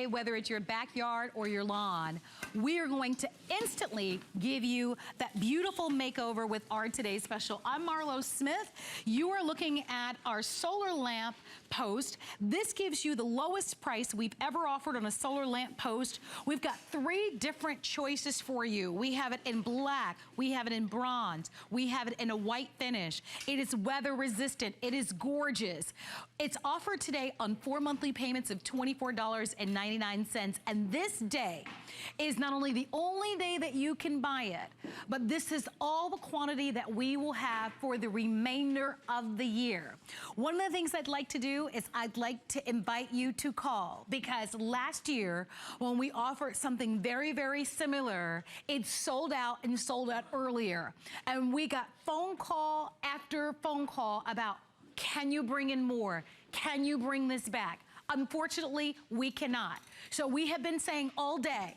whether it's your backyard or your lawn, we are going to instantly give you that beautiful makeover with our today's special. I'm Marlo Smith. You are looking at our solar lamp post. This gives you the lowest price we've ever offered on a solar lamp post. We've got 3 different choices for you. We have it in black, we have it in bronze, we have it in a white finish. It is weather resistant, it is gorgeous. It's offered today on 4 monthly payments of $24.99, and this day is not only the only day that you can buy it, but this is all the quantity that we will have for the remainder of the year. One of the things I'd like to do is I'd like to invite you to call, because last year when we offered something very, very similar, it sold out and sold out earlier. And we got phone call after phone call about, can you bring in more? Can you bring this back? Unfortunately, we cannot. So we have been saying all day,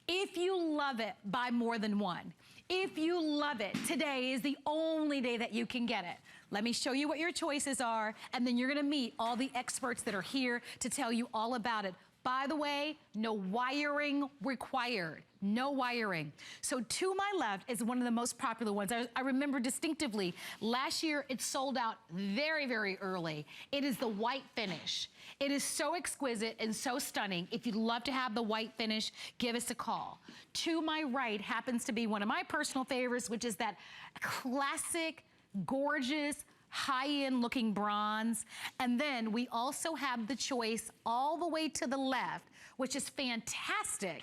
if you love it, buy more than one. If you love it, today is the only day that you can get it. Let me show you what your choices are, and then you're gonna meet all the experts that are here to tell you all about it. By the way, no wiring required. No wiring. So to my left is one of the most popular ones. I remember distinctively, last year it sold out very, very early. It is the white finish. It is so exquisite and so stunning. If you'd love to have the white finish, give us a call. To my right happens to be one of my personal favorites, which is that classic, gorgeous, high-end looking bronze. And then we also have the choice all the way to the left, which is fantastic.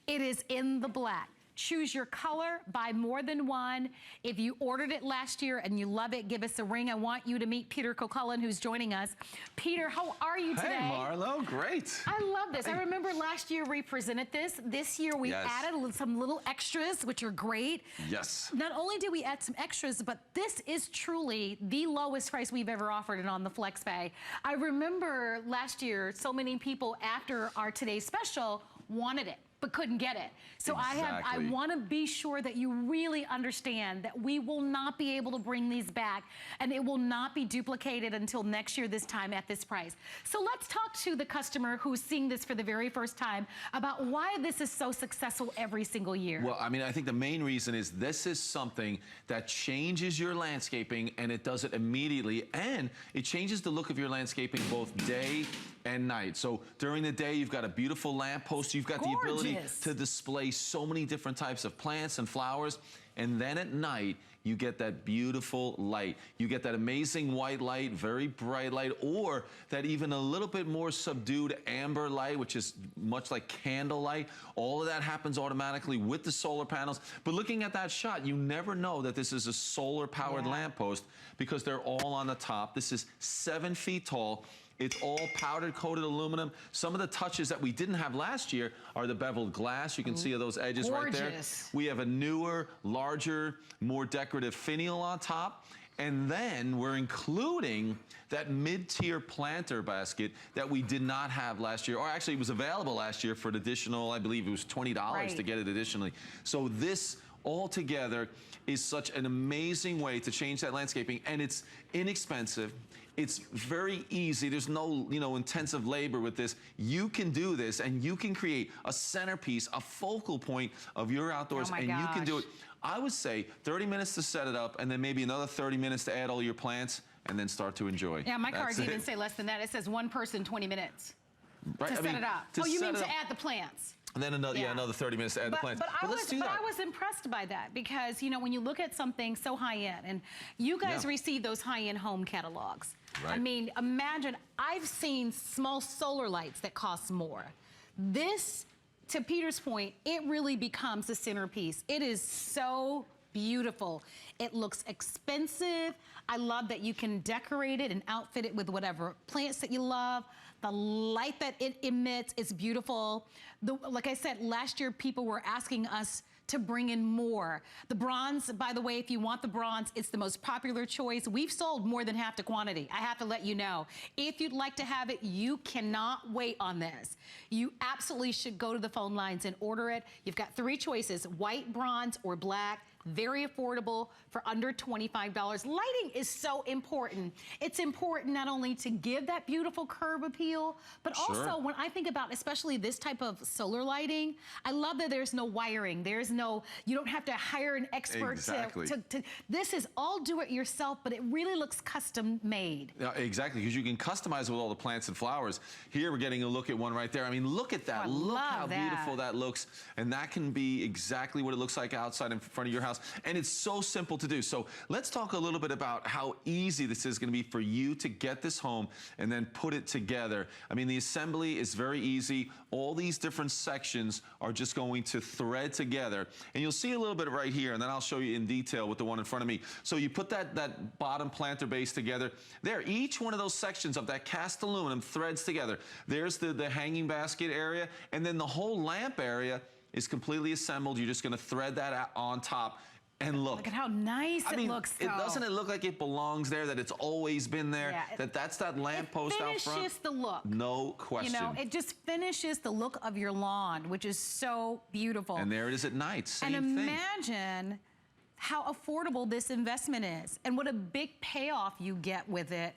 It is in the black. Choose your color, buy more than one. If you ordered it last year and you love it, give us a ring. I want you to meet Peter Cocullen, who's joining us. Peter, how are you today? Hey, Marlo, great. I love this. Hey. I remember last year we presented this. This year we added some little extras, which are great. Yes. Not only did we add some extras, but this is truly the lowest price we've ever offered it on the FlexPay. I remember last year, so many people after our today's special wanted it, but couldn't get it. So I want to be sure that you really understand that we will not be able to bring these back, and it will not be duplicated until next year this time at this price. So let's talk to the customer who's seeing this for the very first time about why this is so successful every single year. Well, I mean, I think the main reason is this is something that changes your landscaping, and it does it immediately, and it changes the look of your landscaping both day and night. So during the day, you've got a beautiful lamp post. You've got the ability to display so many different types of plants and flowers. And then at night, you get that beautiful light. You get that amazing white light, very bright light, or that even a little bit more subdued amber light, which is much like candlelight. All of that happens automatically with the solar panels. But looking at that shot, you never know that this is a solar-powered lamppost because they're all on the top. This is 7 feet tall. It's all powdered coated aluminum. Some of the touches that we didn't have last year are the beveled glass. You can see those edges right there. We have a newer, larger, more decorative finial on top. And then we're including that mid-tier planter basket that we did not have last year, or actually it was available last year for an additional, I believe it was $20 to get it additionally. So this altogether is such an amazing way to change that landscaping, and it's inexpensive. It's very easy. There's no, intensive labor with this. You can do this, and you can create a centerpiece, a focal point of your outdoors, and you can do it. I would say 30 minutes to set it up, and then maybe another 30 minutes to add all your plants, and then start to enjoy. Yeah, my cards even say less than that. It says one person, 20 minutes to set it up. Oh, you mean to add the plants? And then another, another 30 minutes to add the plants. But let's do that. But I was impressed by that because, when you look at something so high-end, and you guys receive those high-end home catalogs. I mean, imagine, I've seen small solar lights that cost more. This, to Peter's point, it really becomes a centerpiece. It is so beautiful. It looks expensive. I love that you can decorate it and outfit it with whatever plants that you love. The light that it emits is beautiful. Like I said, last year people were asking us to bring in more. The bronze, by the way, if you want the bronze, it's the most popular choice. We've sold more than half the quantity. I have to let you know. If you'd like to have it, you cannot wait on this. You absolutely should go to the phone lines and order it. You've got 3 choices, white, bronze, or black. very affordable for under $25. Lighting is so important. It's important not only to give that beautiful curve appeal, but also when I think about especially this type of solar lighting, I love that there's no wiring. There's no, you don't have to hire an expert to this is all do it yourself, but it really looks custom made. Exactly, because you can customize it with all the plants and flowers. Here we're getting a look at one right there. I mean, look at that. Look how beautiful that looks. And that can be exactly what it looks like outside in front of your house. And it's so simple to do. So let's talk a little bit about how easy this is going to be for you to get this home and then put it together. I mean, the assembly is very easy. All these different sections are just going to thread together. And you'll see a little bit right here, and then I'll show you in detail with the one in front of me. So you put that bottom planter base together. There, each one of those sections of that cast aluminum threads together. There's the hanging basket area, and then the whole lamp area is completely assembled. You're just going to thread that on top. And look at how nice it looks, though. Doesn't it look like it belongs there, that it's always been there, that's that lamp post out front? It finishes the look. No question. You know, it just finishes the look of your lawn, which is so beautiful. And there it is at night, same thing. And imagine how affordable this investment is and what a big payoff you get with it,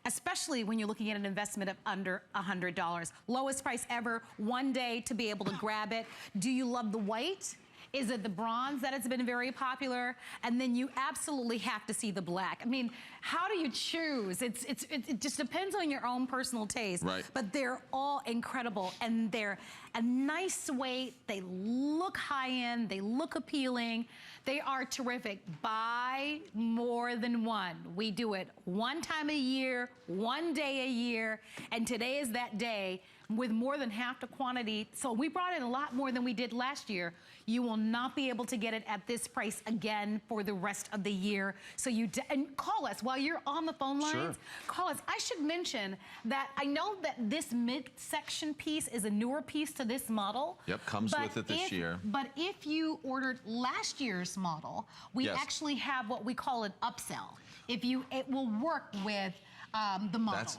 especially when you're looking at an investment of under $100. Lowest price ever, one day to be able to grab it. Do you love the white? Is it the bronze that has been very popular? And then you absolutely have to see the black. I mean, how do you choose? It just depends on your own personal taste. Right. But they're all incredible, and they're a nice weight. They look high-end. They look appealing. They are terrific. Buy more than one. We do it one time a year, one day a year, and today is that day with more than half the quantity. So we brought in a lot more than we did last year. You will not be able to get it at this price again for the rest of the year. So and call us while you're on the phone lines. Call us. I should mention that I know that this midsection piece is a newer piece to this model. Yep, comes with it this year. But if you ordered last year's model, we actually have what we call an upsell. It will work with the model.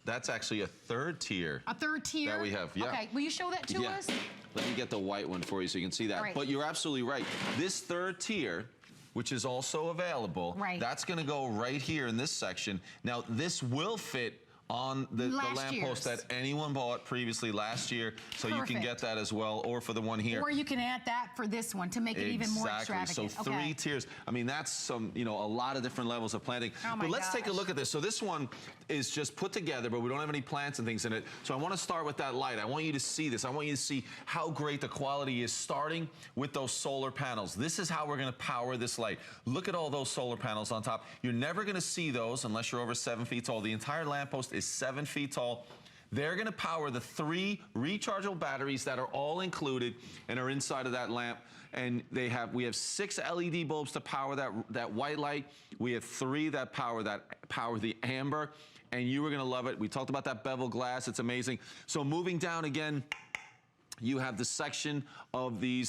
That's actually a third tier. A third tier? That we have, Okay, will you show that to us? Let me get the white one for you so you can see that. Right. But you're absolutely right. This third tier, which is also available, that's gonna go right here in this section. Now, this will fit on the lamppost that anyone bought previously last year, so you can get that as well, or for the one here. Or you can add that for this one to make it even more extravagant. So 3 tiers. I mean, that's some, a lot of different levels of planting. But let's take a look at this. So this one is just put together, but we don't have any plants and things in it. So I want to start with that light. I want you to see this. I want you to see how great the quality is, starting with those solar panels. This is how we're going to power this light. Look at all those solar panels on top. You're never going to see those unless you're over 7 feet tall. The entire lamppost is 7 feet tall. They're going to power the 3 rechargeable batteries that are all included and are inside of that lamp. And we have 6 LED bulbs to power that white light. We have 3 that power the amber, and you are going to love it. We talked about that bevel glass. It's amazing. So moving down again, you have the section of the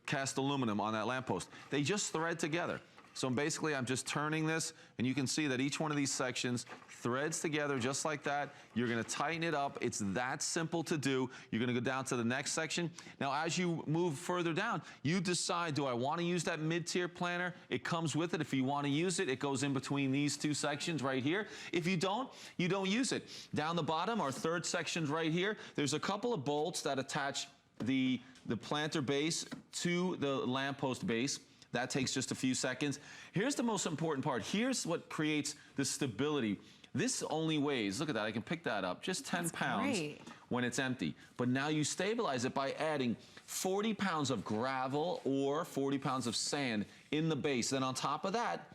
cast aluminum on that lamppost. They just thread together. So basically, I'm just turning this, and you can see that each one of these sections threads together just like that. You're going to tighten it up. It's that simple to do. You're going to go down to the next section. Now, as you move further down, you decide, do I want to use that mid-tier planter? It comes with it. If you want to use it, it goes in between these 2 sections right here. If you don't use it. Down the bottom, our third section right here, there's a couple of bolts that attach the planter base to the lamppost base. That takes just a few seconds. Here's the most important part. Here's what creates the stability. This only weighs, look at that, I can pick that up, just 10 pounds when it's empty. But now you stabilize it by adding 40 pounds of gravel or 40 pounds of sand in the base. Then on top of that,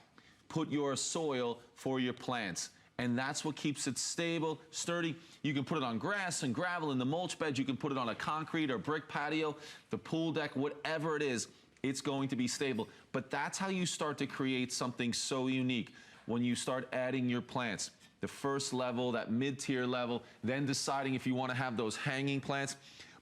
put your soil for your plants. And that's what keeps it stable, sturdy. You can put it on grass and gravel in the mulch bed. You can put it on a concrete or brick patio, the pool deck, whatever it is. It's going to be stable. But that's how you start to create something so unique when you start adding your plants. The first level, that mid-tier level, then deciding if you want to have those hanging plants.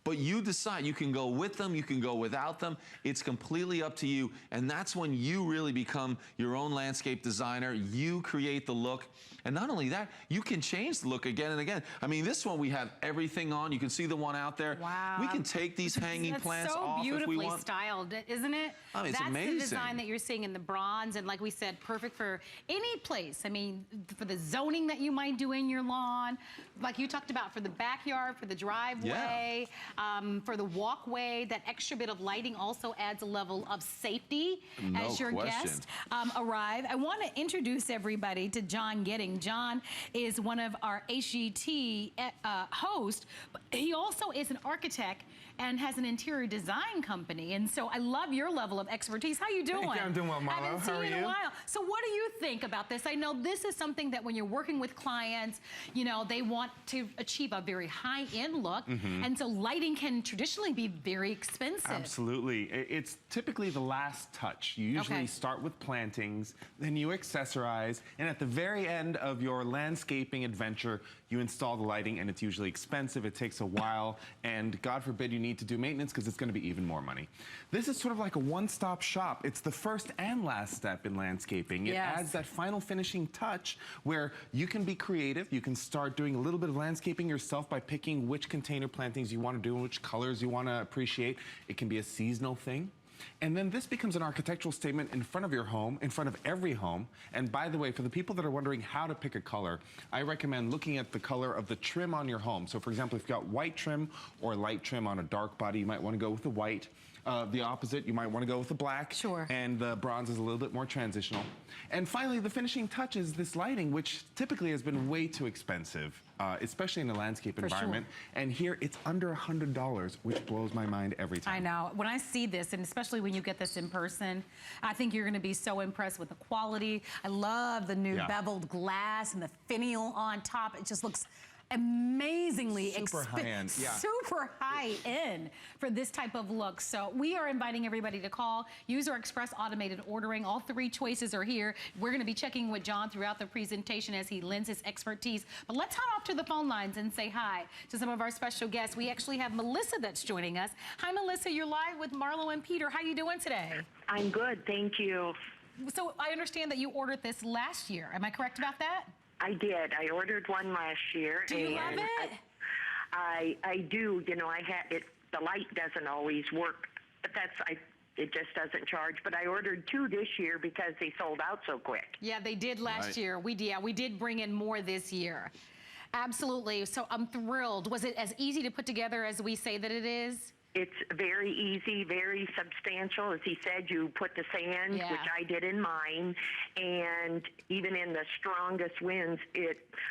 But you decide. You can go with them, you can go without them. It's completely up to you. And that's when you really become your own landscape designer. You create the look. And not only that, you can change the look again and again. I mean, this one we have everything on. You can see the one out there. Wow. We can take these hanging plants off if we want. So beautifully styled, isn't it? Oh, it's That's amazing. the design that you're seeing in the bronze, and like we said, perfect for any place. I mean, for the zoning that you might do in your lawn, like you talked about, for the backyard, for the driveway, for the walkway. That extra bit of lighting also adds a level of safety as your guests arrive. I want to introduce everybody to John Gidding. John is one of our HGT hosts, but he also is an architect and has an interior design company. And so I love your level of expertise. How you doing? Thank you. I'm doing well, Marlo. I haven't How are seen you in you? a while. So what do you think about this? I know this is something that when you're working with clients, you know, they want to achieve a very high-end look. And so lighting can traditionally be very expensive. Absolutely. It's typically the last touch. You usually start with plantings, then you accessorize, and at the very end of your landscaping adventure, you install the lighting, and it's usually expensive. It takes a while, and God forbid you need to do maintenance because it's going to be even more money. This is sort of like a one-stop shop. It's the first and last step in landscaping. It adds that final finishing touch where you can be creative. You can start doing a little bit of landscaping yourself by picking which container plantings you want to do and which colors you want to appreciate. It can be a seasonal thing. And then this becomes an architectural statement in front of your home, in front of every home. And by the way, for the people that are wondering how to pick a color, I recommend looking at the color of the trim on your home. So for example, if you've got white trim or light trim on a dark body, you might want to go with the white. The opposite, you might want to go with the black. Sure. And the bronze is a little bit more transitional. And finally, the finishing touch is this lighting, which typically has been way too expensive, especially in a landscape environment. And here, it's under $100, which blows my mind every time. I know. When I see this, and especially when you get this in person, I think you're going to be so impressed with the quality. I love the new beveled glass and the finial on top. It just looks amazingly super high-end, super high-end for this type of look. So we are inviting everybody to call, use our express automated ordering. All three choices are here. We're going to be checking with John throughout the presentation as he lends his expertise. But let's head off to the phone lines and say hi to some of our special guests. We actually have Melissa that's joining us. Hi, Melissa. You're live with Marlo and Peter. How you doing today? I'm good, thank you. So I understand that you ordered this last year. Am I correct about that? I did. I ordered one last year. Do you love it? I do. You know, I had it. The light doesn't always work, but it just doesn't charge. But I ordered two this year because they sold out so quick. Yeah, they did last year. We did bring in more this year. Absolutely. So I'm thrilled. Was it as easy to put together as we say that it is? It's very easy, very substantial. As he said, you put the sand, which I did in mine, and even in the strongest winds,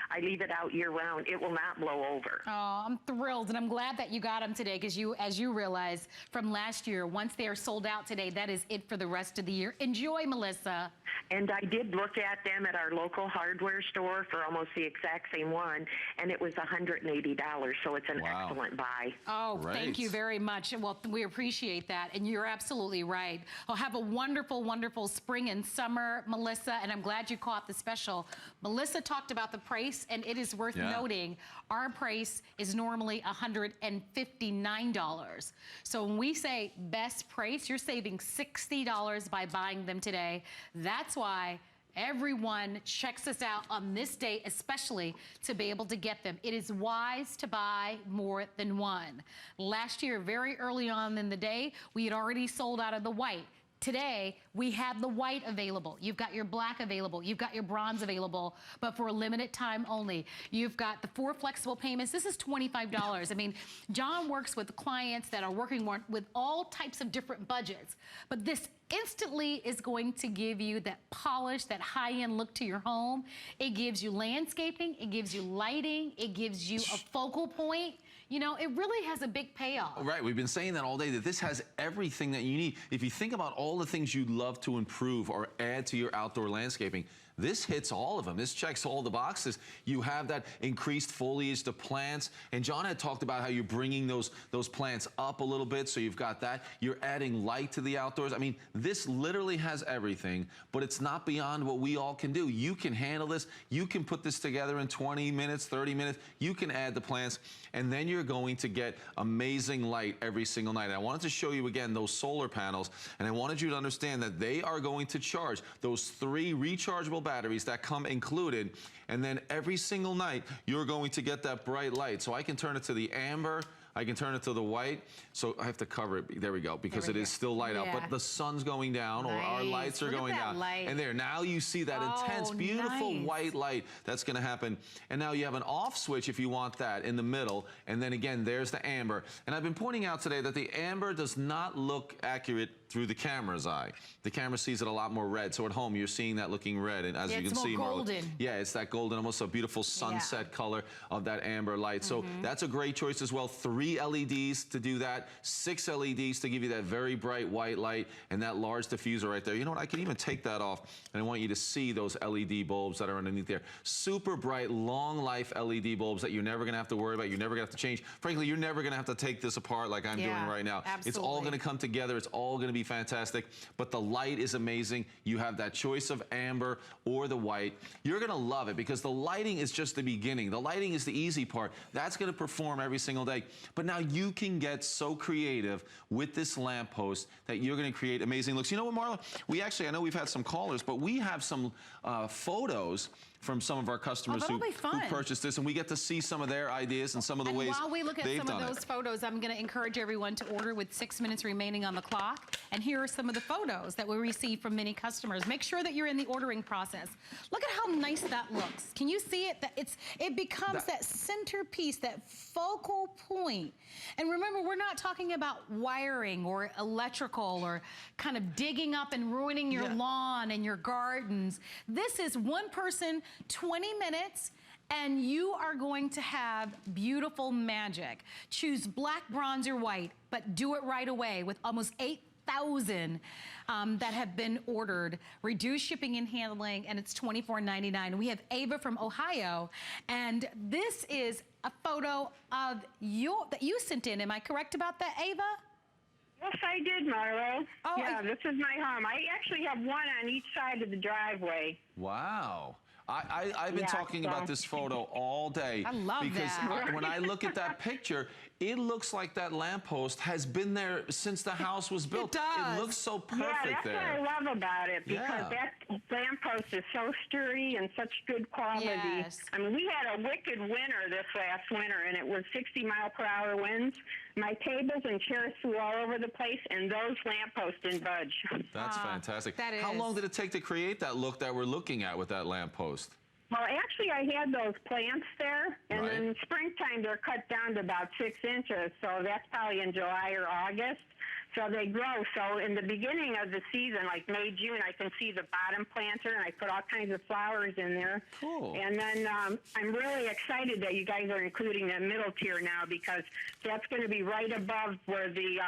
I leave it out year-round. It will not blow over. Oh, I'm thrilled, and I'm glad that you got them today because as you realize from last year, once they are sold out today, that is it for the rest of the year. Enjoy, Melissa. And I did look at them at our local hardware store for almost the exact same one, and it was $180, so it's an excellent buy. Oh, thank you very much. Well, we appreciate that, and you're absolutely right. I'll have a wonderful, wonderful spring and summer, Melissa, and I'm glad you caught the special. Melissa talked about the price, and it is worth noting our price is normally $159. So when we say best price, you're saving $60 by buying them today. That's why everyone checks us out on this day, especially to be able to get them. It is wise to buy more than one. Last year, very early on in the day, we had already sold out of the white. Today, we have the white available. You've got your black available. You've got your bronze available, but for a limited time only. You've got the 4 flexible payments. This is $25. I mean, John works with clients that are working with all types of different budgets, but this instantly is going to give you that polish, that high-end look to your home. It gives you landscaping, it gives you lighting, it gives you a focal point. You know, it really has a big payoff. Right, we've been saying that all day, that this has everything that you need. If you think about all the things you'd love to improve or add to your outdoor landscaping, this hits all of them. This checks all the boxes. You have that increased foliage to plants. And John had talked about how you're bringing those plants up a little bit, so you've got that. You're adding light to the outdoors. I mean, this literally has everything, but it's not beyond what we all can do. You can handle this. You can put this together in 20 minutes, 30 minutes. You can add the plants, and then you're going to get amazing light every single night. And I wanted to show you again those solar panels, and I wanted you to understand that they are going to charge those 3 rechargeable batteries that come included, and then every single night you're going to get that bright light. So I can turn it to the amber, I can turn it to the white, so I have to cover it. There we go, because it is still light out, but the sun's going down, or our lights are going down. Light. And there, now you see that intense, beautiful white light that's gonna happen. And now you have an off switch if you want that in the middle, and then again, there's the amber. And I've been pointing out today that the amber does not look accurate through the camera's eye. The camera sees it a lot more red, so at home you're seeing that looking red, and as you can see, golden. Yeah, it's that golden, almost a beautiful sunset color of that amber light. So that's a great choice as well. 3 LEDs to do that, 6 LEDs to give you that very bright white light, and that large diffuser right there. You know what, I can even take that off, and I want you to see those LED bulbs that are underneath there. Super bright, long life LED bulbs that you're never gonna have to worry about, you're never gonna have to change. Frankly, you're never gonna have to take this apart like I'm doing right now. Absolutely. It's all gonna come together, it's all gonna be fantastic, but the light is amazing. You have that choice of amber or the white. You're gonna love it because the lighting is just the beginning. The lighting is the easy part. That's gonna perform every single day. But now you can get so creative with this lamppost that you're gonna create amazing looks. You know what, Marla? We actually, I know we've had some callers, but we have some photos from some of our customers who purchased this, and we get to see some of their ideas and some of the ways they've done it. While we look at some of those photos, I'm going to encourage everyone to order with 6 minutes remaining on the clock. And here are some of the photos that we received from many customers. Make sure that you're in the ordering process. Look at how nice that looks. Can you see it? It becomes that centerpiece, that focal point. And remember, we're not talking about wiring or electrical or kind of digging up and ruining your lawn and your gardens. This is one person, 20 minutes, and you are going to have beautiful magic. Choose black, bronze, or white, but do it right away with almost 8,000 that have been ordered. Reduced shipping and handling, and it's $24.99. We have Ava from Ohio, and this is a photo of that you sent in. Am I correct about that, Ava? Yes, I did, Marlo. Oh, yeah, this is my home. I actually have one on each side of the driveway. Wow. I've been talking about this photo all day. I love because that. When I look at that picture, it looks like that lamppost has been there since the house was built. It does. It looks so perfect there. Yeah, that's what I love about it, because that lamppost is so sturdy and such good quality. Yes. I mean, we had a wicked winter this last winter, and it was 60-mile-per-hour winds. My tables and chairs flew all over the place, and those lampposts didn't budge. That's fantastic. That is. How long did it take to create that look that we're looking at with that lamppost? Well, actually, I had those plants there, and in springtime, they're cut down to about 6 inches, so that's probably in July or August. So they grow. So in the beginning of the season, like May, June, I can see the bottom planter, and I put all kinds of flowers in there. Cool. And then I'm really excited that you guys are including the middle tier now, because that's going to be right above where the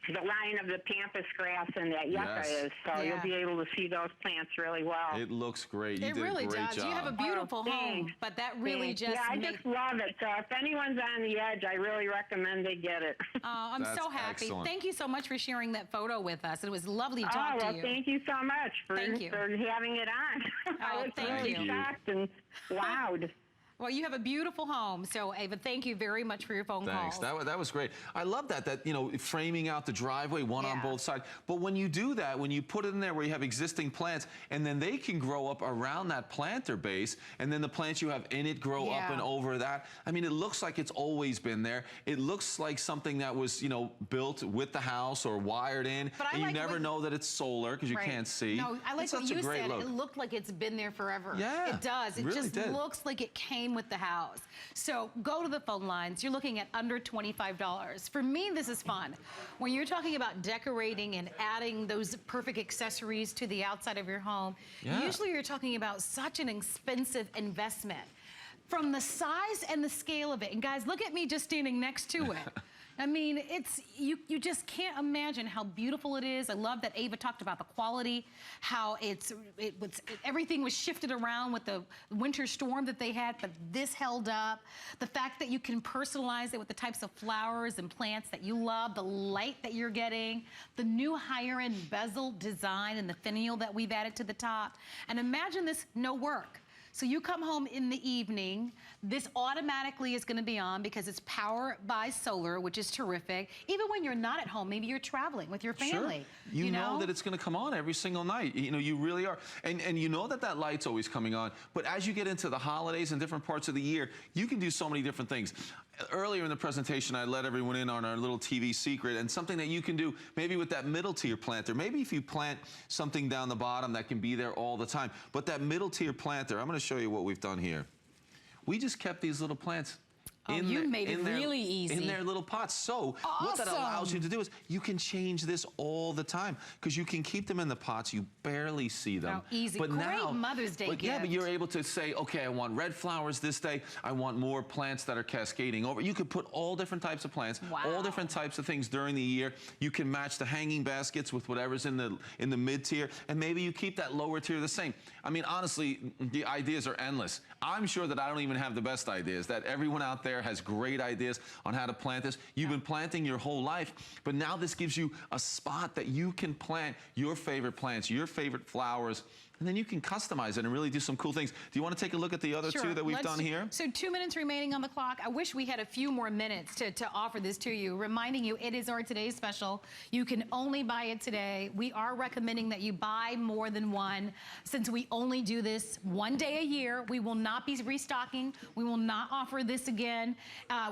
line of the pampas grass and that yucca is, so you'll be able to see those plants really well. It looks great. You It did really a great does. job. You have a beautiful home, but that really just I just love it. So if anyone's on the edge, I really recommend they get it. Oh, I'm so happy. Excellent. Thank you so much for sharing that photo with us. It was lovely to talk to you. Thank you so much for having it on. I was really shocked and wowed. Well, you have a beautiful home. So, Ava, thank you very much for your phone calls. Thanks. That was great. I love that, you know, framing out the driveway, one on both sides. But when you do that, when you put it in there where you have existing plants, and then they can grow up around that planter base, and then the plants you have in it grow up and over that. I mean, it looks like it's always been there. It looks like something that was, you know, built with the house or wired in, and you never know that it's solar because you can't see. No, I like what you said. Look. It looked like it's been there forever. Yeah. It does. It really just looks like it came with the house. So go to the phone lines. You're looking at under $25. For me, this is fun. When you're talking about decorating and adding those perfect accessories to the outside of your home, usually you're talking about such an expensive investment. From the size and the scale of it, and guys, look at me just standing next to it. I mean, you just can't imagine how beautiful it is. I love that Ava talked about the quality, how everything was shifted around with the winter storm that they had, but this held up. The fact that you can personalize it with the types of flowers and plants that you love, the light that you're getting, the new higher end bezel design and the finial that we've added to the top. And imagine this, no work. So you come home in the evening, this automatically is gonna be on because it's powered by solar, which is terrific. Even when you're not at home, maybe you're traveling with your family. Sure. You know that it's gonna come on every single night. You know, you really are. And you know that light's always coming on. But as you get into the holidays and different parts of the year, you can do so many different things. Earlier in the presentation, I let everyone in on our little TV secret and something that you can do maybe with that middle tier planter. Maybe if you plant something down the bottom that can be there all the time. But that middle tier planter, I'm gonna show you what we've done here. We just kept these little plants you made it really easy. In their little pots. So what that allows you to do is you can change this all the time because you can keep them in the pots. You barely see them. Oh, easy. But Great now, Mother's Day gift. Yeah, but you're able to say, okay, I want red flowers this day. I want more plants that are cascading over. You could put all different types of plants, all different types of things during the year. You can match the hanging baskets with whatever's in the mid tier, and maybe you keep that lower tier the same. I mean, honestly, the ideas are endless. I'm sure that I don't even have the best ideas, that everyone out there has great ideas on how to plant this. You've been planting your whole life, but now this gives you a spot that you can plant your favorite plants, your favorite flowers, and then you can customize it and really do some cool things. Do you want to take a look at the other two that we've done here? So 2 minutes remaining on the clock. I wish we had a few more minutes to offer this to you. Reminding you, it is our today's special. You can only buy it today. We are recommending that you buy more than one. Since we only do this one day a year, we will not be restocking. We will not offer this again.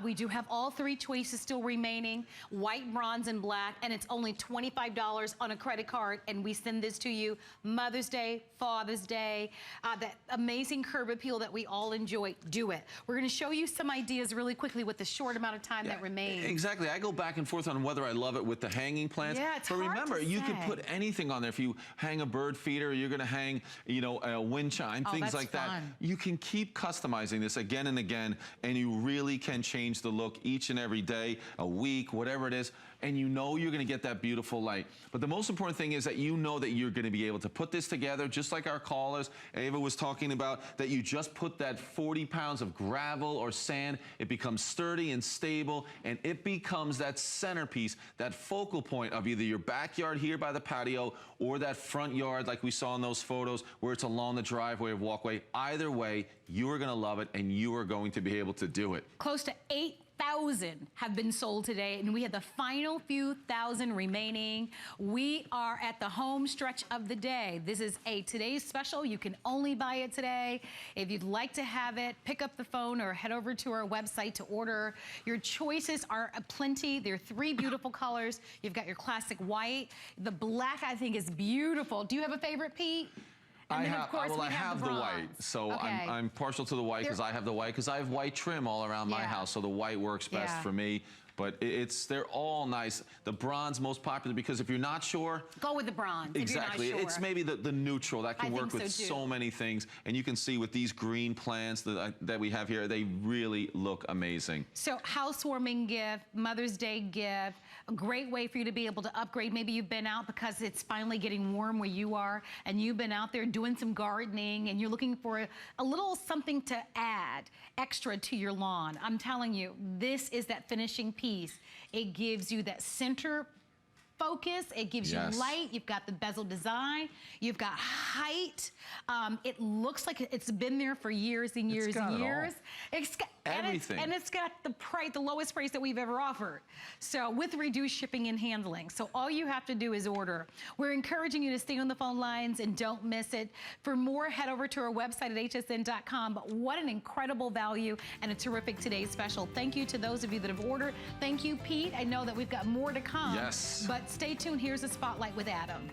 We do have all three choices still remaining, white, bronze, and black, and it's only $25 on a credit card, and we send this to you Mother's Day, Father's Day, that amazing curb appeal that we all enjoy. Do it. We're going to show you some ideas really quickly with the short amount of time that remains. Exactly. I go back and forth on whether I love it with the hanging plants. Yeah, it's but hard remember, to you say. can put anything on there. If you hang a bird feeder, you're going to hang, you know, a wind chime, things like that. You can keep customizing this again and again, and you really can change the look each and every day, a week, whatever it is. And you know you're going to get that beautiful light. But the most important thing is that you know that you're going to be able to put this together, just like our callers, Ava was talking about, that you just put that 40 pounds of gravel or sand, it becomes sturdy and stable, and it becomes that centerpiece, that focal point of either your backyard here by the patio or that front yard like we saw in those photos where it's along the driveway or walkway. Either way, you are going to love it, and you are going to be able to do it. Close to 8,000 have been sold today, and we have the final few thousand remaining. We are at the home stretch of the day. This is a today's special. You can only buy it today. If you'd like to have it, pick up the phone or head over to our website to order. Your choices are plenty. There are three beautiful colors. You've got your classic white. The black, I think, is beautiful. Do you have a favorite, Pete? And then, of course, I have the white, so I'm partial to the white because I have the white because I have white trim all around my house, so the white works best for me. But they're all nice. The bronze most popular because if you're not sure, go with the bronze. Exactly, if you're not sure. It's maybe the neutral that can work with so many things, and you can see with these green plants that we have here, they really look amazing. So housewarming gift, Mother's Day gift, a great way for you to be able to upgrade. Maybe you've been out because it's finally getting warm where you are, and you've been out there doing some gardening, and you're looking for a little something to add extra to your lawn. I'm telling you, this is that finishing piece. It gives you that center focus, it gives you light, you've got the bezel design, you've got height. It looks like it's been there for years and years and years. It's got everything. And it's got the lowest price that we've ever offered. So with reduced shipping and handling. So all you have to do is order. We're encouraging you to stay on the phone lines and don't miss it. For more, head over to our website at hsn.com. But what an incredible value and a terrific today's special. Thank you to those of you that have ordered. Thank you, Pete. I know that we've got more to come. Yes. But stay tuned. Here's a spotlight with Adam.